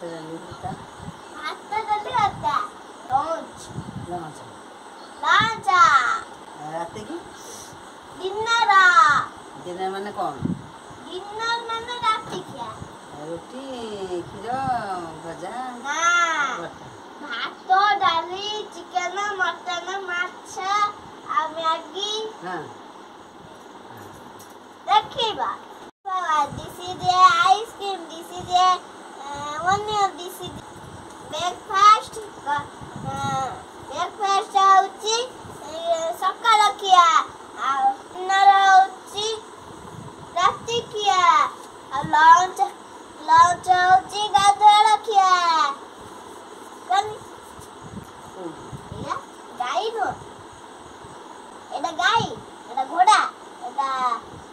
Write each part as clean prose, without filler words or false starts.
ଡାଲି ଭାତ ଡାଲି ଭାତ ଲଞ୍ଚ ଲଞ୍ଚ ଲଞ୍ଚ ରାତିକି ଡିନର ମାନେ କ'ଣ ଡିନର ମାନେ ରାତି ଖିଆ ରୁଟି କ୍ଷୀର ଭଜା ଭାତ ଡାଲି ଚିକେନ ମଟନ ମାଛ ଆଉ ମ୍ୟାଗି ଦେଖିବା this is the ice cream, this is the onion, this is breakfast ହଉଛି ସକାଳ ଖିଆ ଆଉ dinner ହଉଛି ରାତି ଖିଆ ଆଉ ଲଞ୍ଚ ହଉଛି ଗାଧୁଆଳ ଖିଆ ଗାଈ ନୁହଁ ଏଇଟା ଗାଈ ଏଇଟା ଘୋଡ଼ା ଏଇଟା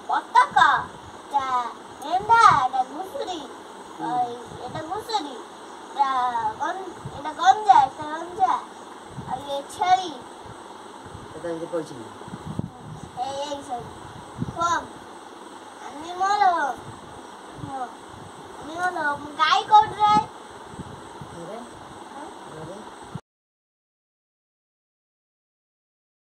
ବତକ ଏଇଟା ମେଣ୍ଢା ଏଇଟା ଘୁଷୁରୀ ଏଇଟା ଘୁଷୁରୀ ଏଇଟା ଗଞ୍ଜା ଆଉ ଇଏ ଛେଳି କହୁଛି